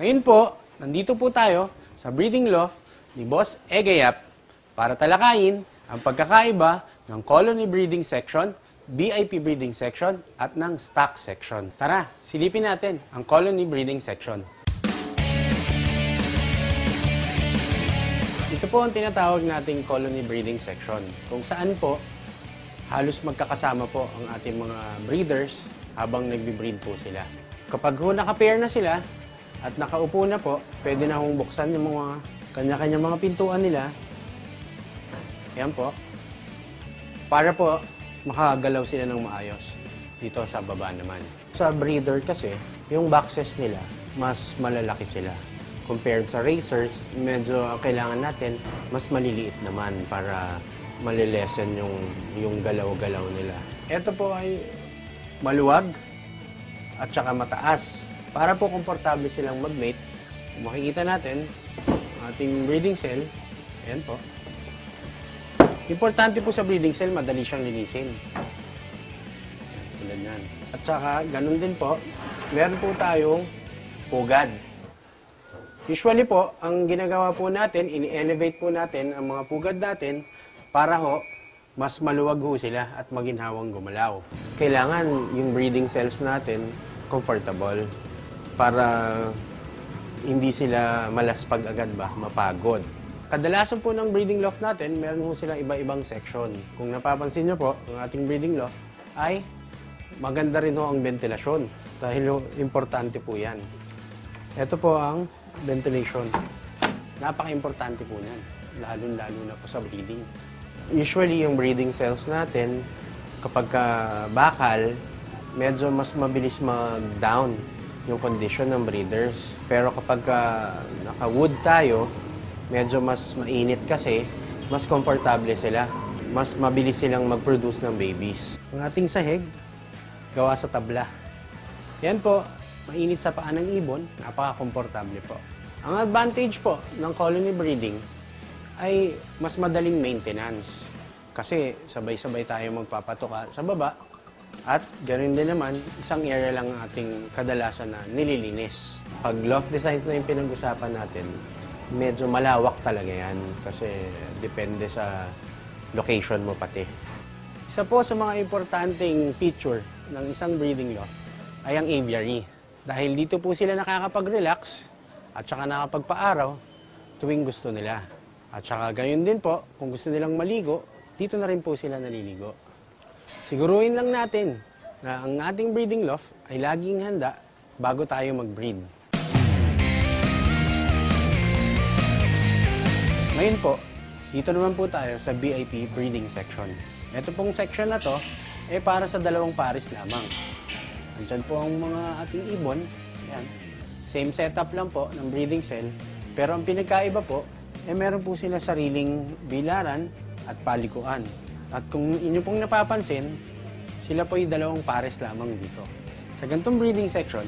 Ngayon po, nandito po tayo sa breeding loft ni Boss Egayap para talakayin ang pagkakaiba ng colony breeding section, BIP breeding section, at ng stock section. Tara, silipin natin ang colony breeding section. Ito po ang tinatawag nating colony breeding section, kung saan po halos magkakasama po ang ating mga breeders habang nagbe-breed po sila. Kapag naka-pair na sila at nakaupo na po, pwede na hong buksan yung mga kanya-kanya mga pintuan nila. Ayan po. Para po makagalaw sila ng maayos dito sa baba naman. Sa breeder kasi, yung boxes nila, mas malalaki sila. Compared sa racers, medyo kailangan natin mas maliliit naman para malilesen yung galaw-galaw nila. Ito po ay maluwag at saka mataas. Para po komportable silang mag-mate, makikita natin ating breeding cell. Ayan po. Importante po sa breeding cell, madali siyang linisin. Tulad yan. At saka, ganun din po, meron po tayong pugad. Usually po, ang ginagawa po natin, ini-elevate po natin ang mga pugad natin para ho, mas maluwag ho sila at maginhawang gumalaw. Kailangan yung breeding cells natin comfortable para hindi sila malaspag agad ba, mapagod. Kadalasan po ng breeding loft natin, meron po silang iba-ibang section. Kung napapansin nyo po, ang ating breeding loft ay maganda rin ho ang ventilasyon dahil importante po yan. Ito po ang ventilation. Napaka-importante po yan, lalo-lalo na po sa breeding. Usually, yung breeding cells natin, kapag bakal, medyo mas mabilis mag-down yung condition ng breeders. Pero kapag naka-wood tayo, medyo mas mainit kasi, mas komportable sila. Mas mabilis silang mag-produce ng babies. Ang ating sahig, gawa sa tabla. Yan po, mainit sa paa ng ibon, napaka-komportable po. Ang advantage po ng colony breeding ay mas madaling maintenance. Kasi sabay-sabay tayo magpapatuka sa baba at ganoon din naman, isang area lang ang ating kadalasan na nililinis. Pag loft design na yung pinag-usapan natin, medyo malawak talaga yan kasi depende sa location mo pati. Isa po sa mga importanteng feature ng isang breeding loft ay ang aviary. Dahil dito po sila nakakapag-relax at saka nakapagpa-araw tuwing gusto nila. At saka gayon din po, kung gusto nilang maligo, dito na rin po sila naliligo. Siguruhin lang natin na ang ating breeding loft ay laging handa bago tayo mag-breed. Ngayon po, dito naman po tayo sa BIP breeding section. Ito pong section na to ay para sa dalawang pares lamang. Andyan po ang mga ating ibon. Ayan. Same setup lang po ng breeding cell. Pero ang pinagkaiba po, meron po sila sariling bilaran at palikuan. At kung inyo pong napapansin, sila po yung dalawang pares lamang dito. Sa ganitong breeding section,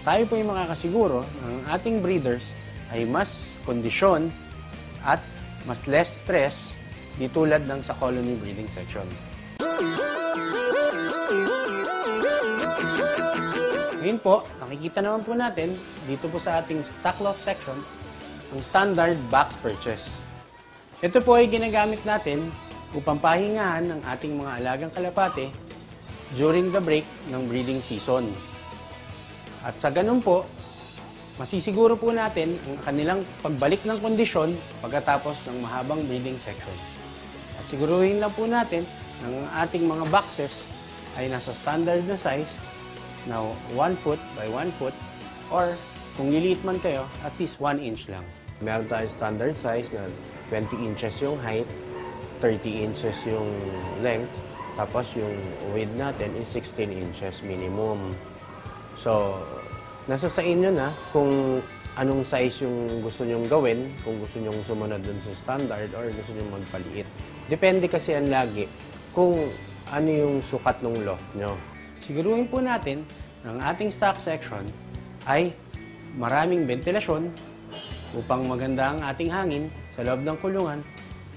tayo po yung makakasiguro na ang ating breeders ay mas kondisyon at mas less stress di tulad ng sa colony breeding section. Ngayon po, nakikita naman po natin dito po sa ating stock loft section ang standard box purchase. Ito po ay ginagamit natin upang pahingahan ng ating mga alagang kalapate during the break ng breeding season. At sa ganun po, masisiguro po natin ang kanilang pagbalik ng kondisyon pagkatapos ng mahabang breeding section. At siguruhin lang po natin na ang ating mga boxes ay nasa standard na size na 1 foot by 1 foot or kung liliit man kayo, at least 1 inch lang. Meron tayong standard size na 20 inches yung height, 30 inches yung length, tapos yung width natin is 16 inches minimum. So, nasa sa inyo na kung anong size yung gusto nyong gawin, kung gusto nyong sumunod dun sa standard or gusto nyong magpaliit. Depende kasi yan lagi kung ano yung sukat ng loft nyo. Siguruhin po natin na ang ating stock section ay maraming ventilasyon upang maganda ang ating hangin sa loob ng kulungan.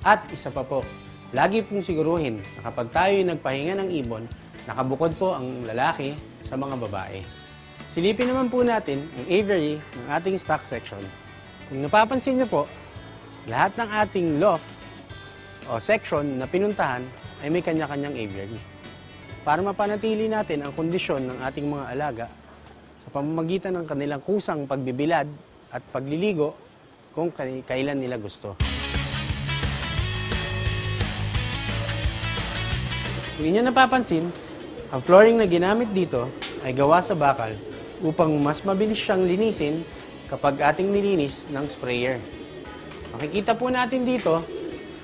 At isa pa po, lagi pong siguruhin na kapag tayo nagpahinga ng ibon, nakabukod po ang lalaki sa mga babae. Silipin naman po natin ang aviary ng ating stock section. Kung napapansin niyo po, lahat ng ating loft o section na pinuntahan ay may kanya-kanyang aviary. Para mapanatili natin ang kondisyon ng ating mga alaga sa pamamagitan ng kanilang kusang pagbibilad at pagliligo kung kailan nila gusto. Kung inyo napapansin, ang flooring na ginamit dito ay gawa sa bakal upang mas mabilis siyang linisin kapag ating nilinis ng sprayer. Makikita po natin dito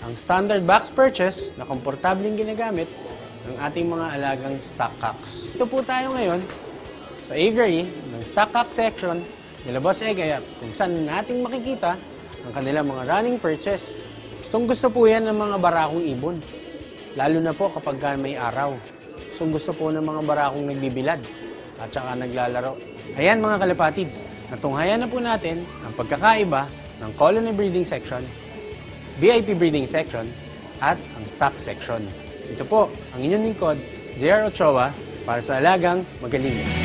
ang standard box purchase na komportabling ginagamit ng ating mga alagang stock cocks. Ito po tayo ngayon sa aviary ng stock cock section nila Boss Egay kung saan nating makikita ang kanilang mga running purchase. Gustong gusto po yan ng mga barakong ibon, lalo na po kapag may araw. Gustong gusto po ng mga barakong nagbibilad at saka naglalaro. Ayan mga kalapatids, natunghayan na po natin ang pagkakaiba ng colony breeding section, VIP breeding section, at ang stock section. Ito po ang inyong lingkod, JR Ochoa, para sa Alagang Magaling.